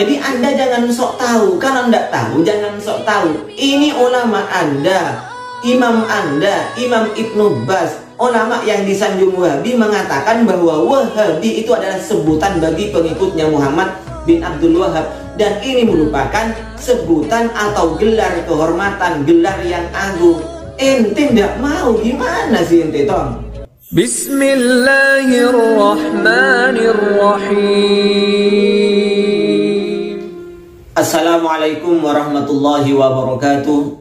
Jadi Anda jangan sok tahu. Kalau Anda tahu, jangan sok tahu. Ini ulama Anda, imam Anda, Imam Ibnu Baz, ulama yang disanjung Wahabi, mengatakan bahwa Wahabi itu adalah sebutan bagi pengikutnya Muhammad bin Abdul Wahab. Dan ini merupakan sebutan atau gelar kehormatan, gelar yang agung. Ente tidak mau, gimana sih ente, Tom? Bismillahirrahmanirrahim. Assalamualaikum warahmatullahi wabarakatuh.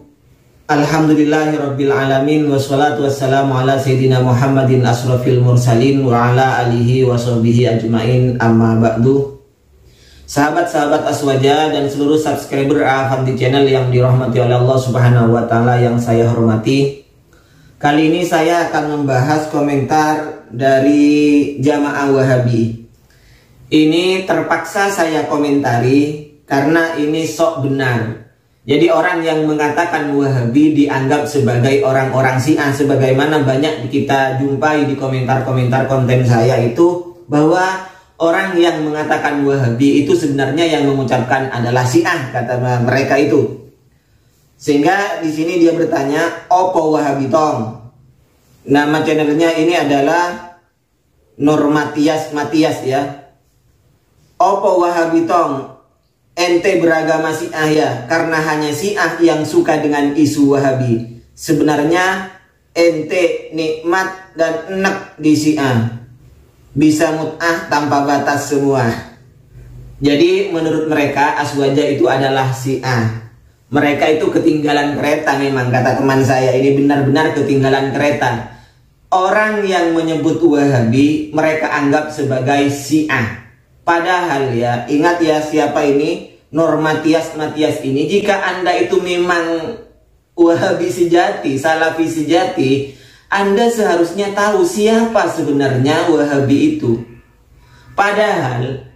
Alhamdulillahirabbil alamin, wassalatu wassalamu ala sayyidina Muhammadin asrafil mursalin wa ala alihi wa sahbihi ajmain, amma ba'du. Sahabat-sahabat Aswaja dan seluruh subscriber Afandi Channel yang dirahmati oleh Allah Subhanahu wa taala yang saya hormati. Kali ini saya akan membahas komentar dari Jamaah Wahabi. Ini terpaksa saya komentari karena ini sok benar. Jadi orang yang mengatakan Wahabi dianggap sebagai orang-orang Syiah, sebagaimana banyak kita jumpai di komentar-komentar konten saya itu, bahwa orang yang mengatakan Wahabi itu sebenarnya yang mengucapkan adalah Syiah, kata mereka itu. Sehingga di sini dia bertanya, "Opo Wahabi Tong?" Nama channelnya ini adalah Nur Matias ya. "Opo Wahabi Tong? Ente beragama Syiah ya, karena hanya Syiah yang suka dengan isu Wahabi. Sebenarnya ente nikmat dan enak di Syiah. Bisa mut'ah tanpa batas semua." Jadi menurut mereka Aswaja itu adalah Syiah. Mereka itu ketinggalan kereta memang, kata teman saya. Ini benar-benar ketinggalan kereta. Orang yang menyebut Wahabi mereka anggap sebagai Syiah. Padahal ya, ingat ya siapa ini? Nur Matias ini. Jika Anda itu memang Wahabi sejati, Salafi sejati, Anda seharusnya tahu siapa sebenarnya Wahabi itu. Padahal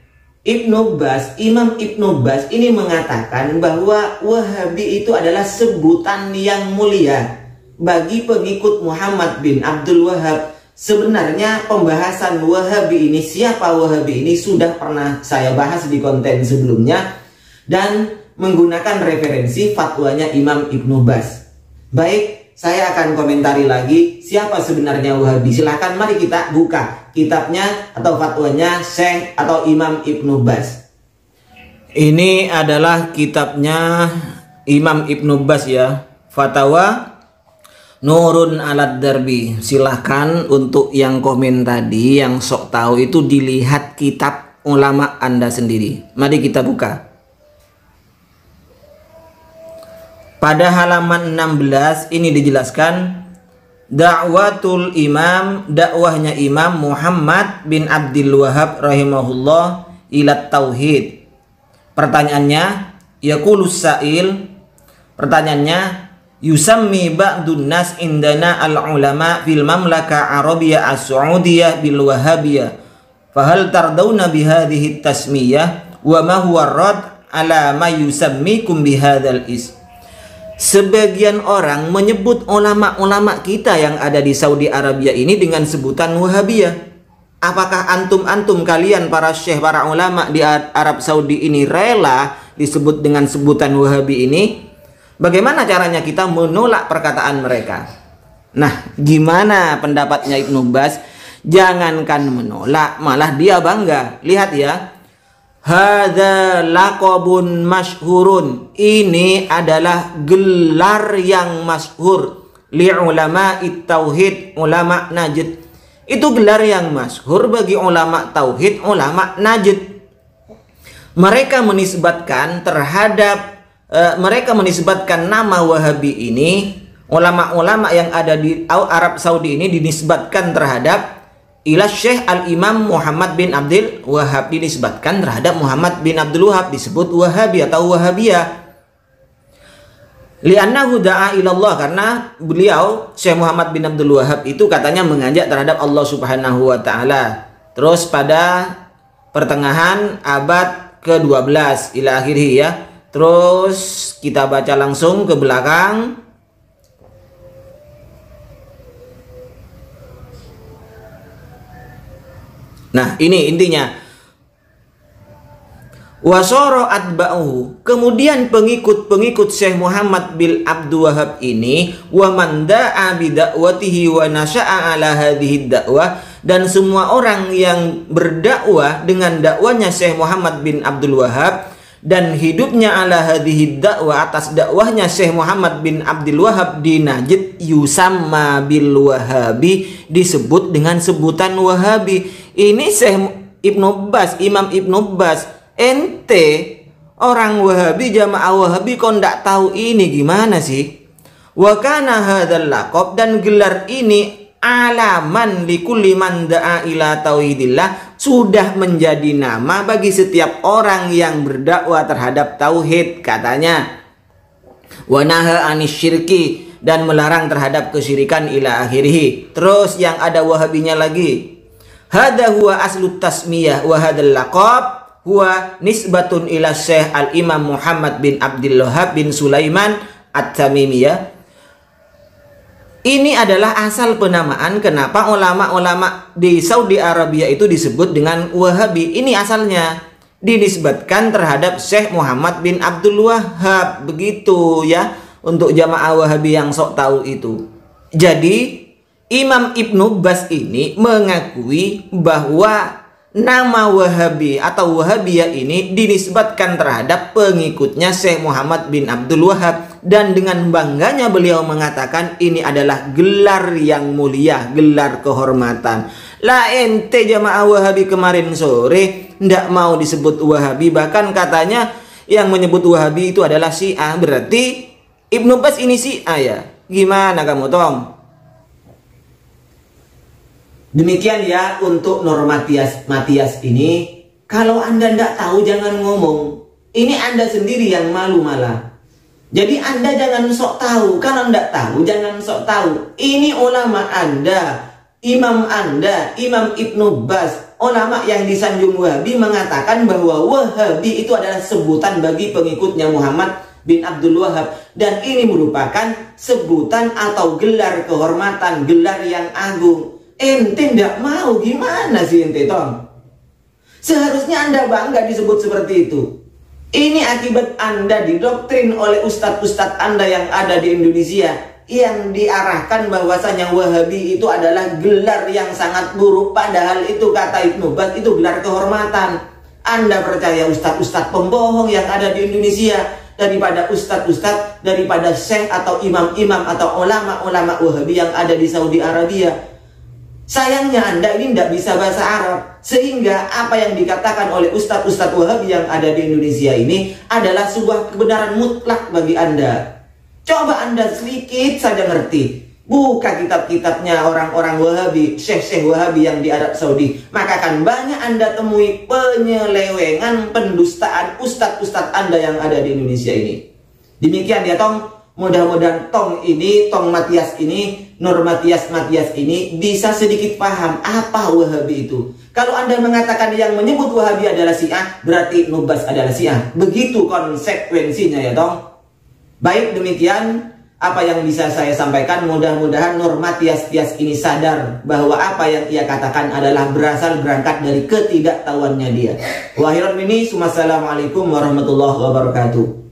Ibnu Baz, Imam Ibnu Baz ini mengatakan bahwa Wahabi itu adalah sebutan yang mulia bagi pengikut Muhammad bin Abdul Wahab. Sebenarnya pembahasan Wahabi ini, siapa Wahabi ini, sudah pernah saya bahas di konten sebelumnya dan menggunakan referensi fatwanya Imam Ibnu Baz. Baik, saya akan komentari lagi siapa sebenarnya Wahabi. Silahkan mari kita buka kitabnya atau fatwanya Syekh atau Imam Ibnu Baz. Ini adalah kitabnya Imam Ibnu Baz ya, Fatwa Nurun Alad Darbi. Silahkan untuk yang komen tadi, yang sok tahu itu dilihat kitab ulama Anda sendiri. Mari kita buka. Pada halaman 16 ini dijelaskan Da'watul Imam, dakwahnya Imam Muhammad bin Abdul Wahab rahimahullah ila tauhid. Pertanyaannya, yaqulus sa'il, pertanyaannya, yusammi ba'dun nas indana al-ulama fil mamlaka Arabiyah as-Saudiyah bil Wahabiyah. Fahal tardawna bihadhihi tasmiyah wa ma huwa rad ala ma yusammikum bihadzal is. Sebagian orang menyebut ulama-ulama kita yang ada di Saudi Arabia ini dengan sebutan Wahabiyah. Apakah antum kalian para syekh, para ulama di Arab Saudi ini rela disebut dengan sebutan Wahabi ini? Bagaimana caranya kita menolak perkataan mereka? Nah, gimana pendapatnya Ibnu Baz? Jangankan menolak, malah dia bangga. Lihat ya. Hadza laqabun masyhurun. Ini adalah gelar yang masyhur li ulama tauhid, ulama Najd. Itu gelar yang masyhur bagi ulama tauhid, ulama Najd. Mereka menisbatkan nama Wahabi ini, ulama-ulama yang ada di Arab Saudi ini dinisbatkan terhadap ila Syekh Al-Imam Muhammad bin Abdul Wahab, dinisbatkan terhadap Muhammad bin Abdul Wahab, disebut Wahabi atau Wahabiyah. Li'annahu da'a ilallah, karena beliau Syekh Muhammad bin Abdul Wahab itu katanya mengajak terhadap Allah Subhanahu wa taala. Terus pada pertengahan abad ke-12 ila akhirih ya. Terus kita baca langsung ke belakang. Nah, ini intinya. Wasoro atba'uhu, kemudian pengikut-pengikut Syekh Muhammad bin Abdul Wahab ini, wa man da'a bi da'watihi wa nasya'a ala hadhihi dakwah, dan semua orang yang berdakwah dengan dakwanya Syekh Muhammad bin Abdul Wahab dan hidupnya ala hadhihi dakwah, atas dakwahnya Syekh Muhammad bin Abdul Wahab di Najd, yusamma bil Wahabi, disebut dengan sebutan Wahabi. Ini Syekh Ibnu Baz, Imam Ibnu Baz. Ente orang Wahabi, jamaah Wahabi, kok ndak tahu ini gimana sih? Wa kana hadzal laqab, dan gelar ini alaman likulli man da'a ila tauhidillah, sudah menjadi nama bagi setiap orang yang berdakwah terhadap tauhid, katanya. Wa naha anis syirki, dan melarang terhadap kesyirikan ila akhirih. Terus yang ada Wahabinya lagi. Hadza huwa aslut tasmiyah wa hadzal laqab huwa nisbatun ila Syekh al-Imam Muhammad bin Abdul Wahab bin Sulaiman at-Tamimiyah. Ini adalah asal penamaan kenapa ulama-ulama di Saudi Arabia itu disebut dengan Wahabi. Ini asalnya dinisbatkan terhadap Syekh Muhammad bin Abdul Wahab. Begitu ya, untuk jamaah Wahabi yang sok tahu itu. Jadi Imam Ibnu Baz ini mengakui bahwa nama Wahabi atau Wahabiyah ini dinisbatkan terhadap pengikutnya Syekh Muhammad bin Abdul Wahab, dan dengan bangganya beliau mengatakan ini adalah gelar yang mulia, gelar kehormatan. Lah ente jamaah Wahabi kemarin sore ndak mau disebut Wahabi, bahkan katanya yang menyebut Wahabi itu adalah Syiah. Berarti Ibnu Baz ini Syiah ya? Gimana kamu, Tom? Demikian ya untuk Nur Matias ini. Kalau Anda tidak tahu jangan ngomong. Ini Anda sendiri yang malu malah. Jadi Anda jangan sok tahu. Kalau tidak tahu jangan sok tahu. Ini ulama Anda, imam Anda, Imam Ibnu Baz, ulama yang disanjung Wahabi, mengatakan bahwa Wahabi itu adalah sebutan bagi pengikutnya Muhammad bin Abdul Wahab, dan ini merupakan sebutan atau gelar kehormatan, gelar yang agung. Ente ndak mau, gimana sih ente, Tom? Seharusnya Anda bangga disebut seperti itu. Ini akibat Anda didoktrin oleh ustadz-ustadz Anda yang ada di Indonesia, yang diarahkan bahwasanya Wahabi itu adalah gelar yang sangat buruk. Padahal itu kata Ibnu Baz itu gelar kehormatan. Anda percaya ustadz-ustadz pembohong yang ada di Indonesia daripada ustadz-ustadz, daripada syekh atau imam-imam atau ulama-ulama Wahabi yang ada di Saudi Arabia. Sayangnya Anda ini tidak bisa bahasa Arab, sehingga apa yang dikatakan oleh ustadz-ustadz Wahabi yang ada di Indonesia ini adalah sebuah kebenaran mutlak bagi Anda. Coba Anda sedikit saja ngerti, buka kitab-kitabnya orang-orang Wahabi, syekh-syekh Wahabi yang di Arab Saudi, maka akan banyak Anda temui penyelewengan, pendustaan ustadz-ustadz Anda yang ada di Indonesia ini. Demikian ya, Tom. Mudah-mudahan Tom ini, Tom Matias ini, Nur Matias ini bisa sedikit paham apa Wahabi itu. Kalau Anda mengatakan yang menyebut Wahabi adalah Syiah, berarti Ibnu Baz adalah Syiah. Begitu konsekuensinya ya, Tom. Baik, demikian apa yang bisa saya sampaikan. Mudah-mudahan Nur Matias ini sadar bahwa apa yang ia katakan adalah berangkat dari ketidaktahuannya dia. Wassalamualaikum warahmatullahi wabarakatuh.